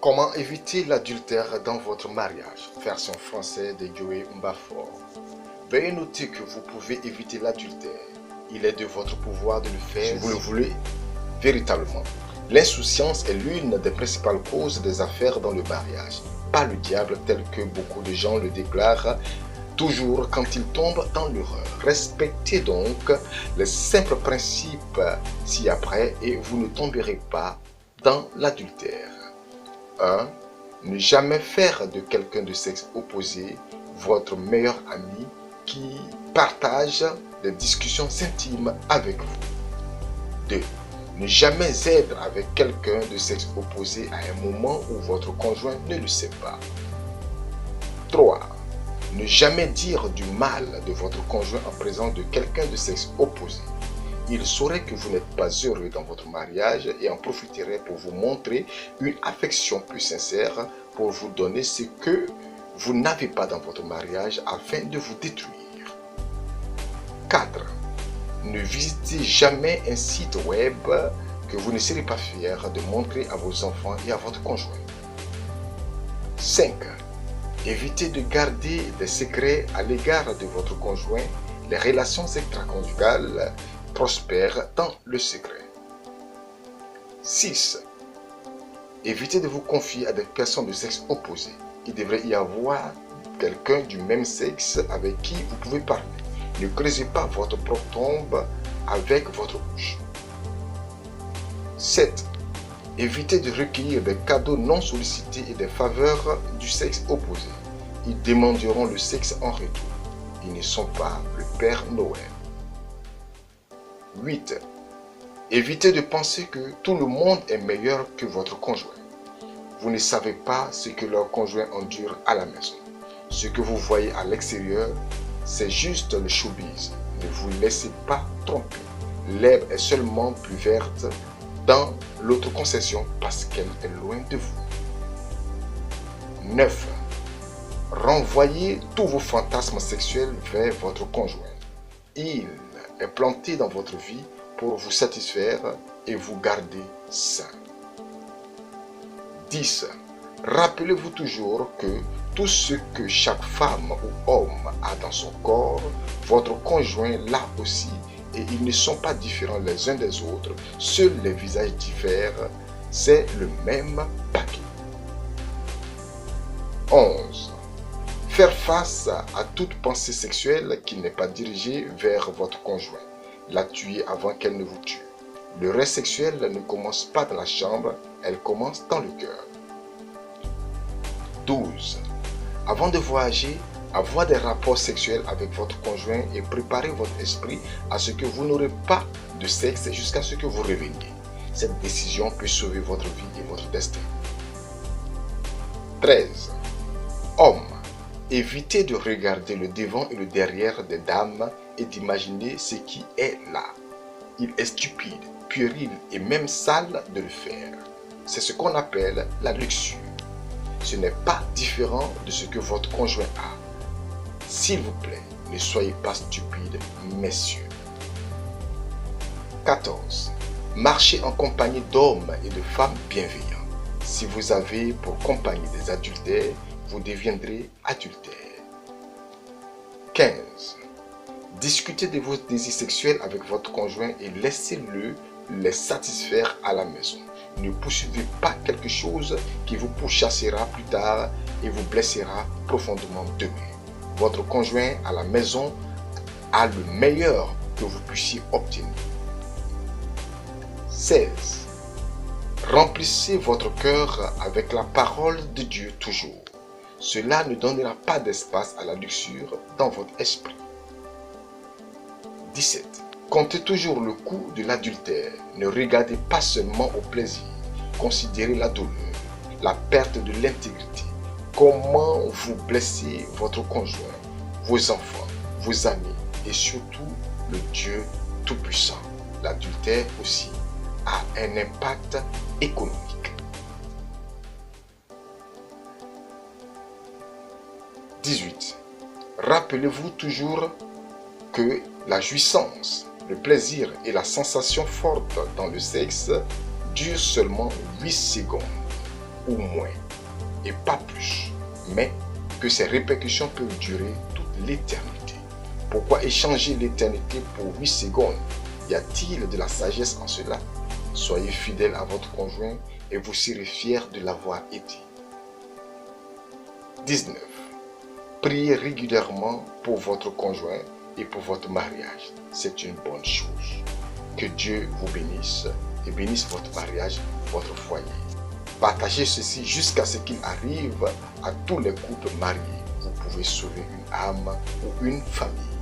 Comment éviter l'adultère dans votre mariage? Version française de Joey Mbafor. Veuillez noter que vous pouvez éviter l'adultère. Il est de votre pouvoir de le faire si vous le voulez véritablement. L'insouciance est l'une des principales causes des affaires dans le mariage. Pas le diable tel que beaucoup de gens le déclarent toujours quand ils tombent dans l'erreur. Respectez donc les simples principes ci-après et vous ne tomberez pas dans l'adultère. 1. Ne jamais faire de quelqu'un de sexe opposé votre meilleur ami qui partage des discussions intimes avec vous. 2. Ne jamais être avec quelqu'un de sexe opposé à un moment où votre conjoint ne le sait pas. 3. Ne jamais dire du mal de votre conjoint en présence de quelqu'un de sexe opposé. Il saurait que vous n'êtes pas heureux dans votre mariage et en profiterait pour vous montrer une affection plus sincère, pour vous donner ce que vous n'avez pas dans votre mariage afin de vous détruire. 4. Ne visitez jamais un site web que vous ne serez pas fier de montrer à vos enfants et à votre conjoint. 5. Évitez de garder des secrets à l'égard de votre conjoint. Les relations extraconjugales prospèrent dans le secret. 6. Évitez de vous confier à des personnes de sexe opposé. Il devrait y avoir quelqu'un du même sexe avec qui vous pouvez parler. Ne creusez pas votre propre tombe avec votre bouche. 7. Évitez de recueillir des cadeaux non sollicités et des faveurs du sexe opposé. Ils demanderont le sexe en retour. Ils ne sont pas le Père Noël. 8. Évitez de penser que tout le monde est meilleur que votre conjoint. Vous ne savez pas ce que leur conjoint endure à la maison. Ce que vous voyez à l'extérieur, c'est juste le showbiz. Ne vous laissez pas tromper. L'herbe est seulement plus verte dans l'autre concession parce qu'elle est loin de vous. 9. Renvoyez tous vos fantasmes sexuels vers votre conjoint. Il est planté dans votre vie pour vous satisfaire et vous garder sain. 10. Rappelez-vous toujours que tout ce que chaque femme ou homme a dans son corps, votre conjoint l'a aussi et ils ne sont pas différents les uns des autres, seuls les visages diffèrent, c'est le même paquet. 11. Faire face à toute pensée sexuelle qui n'est pas dirigée vers votre conjoint. La tuer avant qu'elle ne vous tue. Le reste sexuel ne commence pas dans la chambre, elle commence dans le cœur. 12. Avant de voyager, avoir des rapports sexuels avec votre conjoint et préparer votre esprit à ce que vous n'aurez pas de sexe jusqu'à ce que vous reveniez. Cette décision peut sauver votre vie et votre destin. 13. Homme. Évitez de regarder le devant et le derrière des dames et d'imaginer ce qui est là. Il est stupide, puéril et même sale de le faire. C'est ce qu'on appelle la luxure. Ce n'est pas différent de ce que votre conjoint a. S'il vous plaît, ne soyez pas stupides, messieurs. 14. Marchez en compagnie d'hommes et de femmes bienveillants. Si vous avez pour compagnie des adultères, vous deviendrez adultère. 15. Discutez de vos désirs sexuels avec votre conjoint et laissez-le les satisfaire à la maison. Ne poursuivez pas quelque chose qui vous pourchassera plus tard et vous blessera profondément demain. Votre conjoint à la maison a le meilleur que vous puissiez obtenir. 16. Remplissez votre cœur avec la parole de Dieu toujours. Cela ne donnera pas d'espace à la luxure dans votre esprit. 17. Comptez toujours le coût de l'adultère. Ne regardez pas seulement au plaisir. Considérez la douleur, la perte de l'intégrité. Comment vous blessez votre conjoint, vos enfants, vos amis et surtout le Dieu Tout-Puissant. L'adultère aussi a un impact économique. 18. Rappelez-vous toujours que la jouissance, le plaisir et la sensation forte dans le sexe durent seulement 8 secondes. ou moins, et pas plus, mais que ces répercussions peuvent durer toute l'éternité. Pourquoi échanger l'éternité pour 8 secondes? Y a-t-il de la sagesse en cela? Soyez fidèle à votre conjoint et vous serez fiers de l'avoir été. 19. Priez régulièrement pour votre conjoint et pour votre mariage. C'est une bonne chose. Que Dieu vous bénisse et bénisse votre mariage, votre foyer. Partagez ceci jusqu'à ce qu'il arrive à tous les couples mariés. Vous pouvez sauver une âme ou une famille.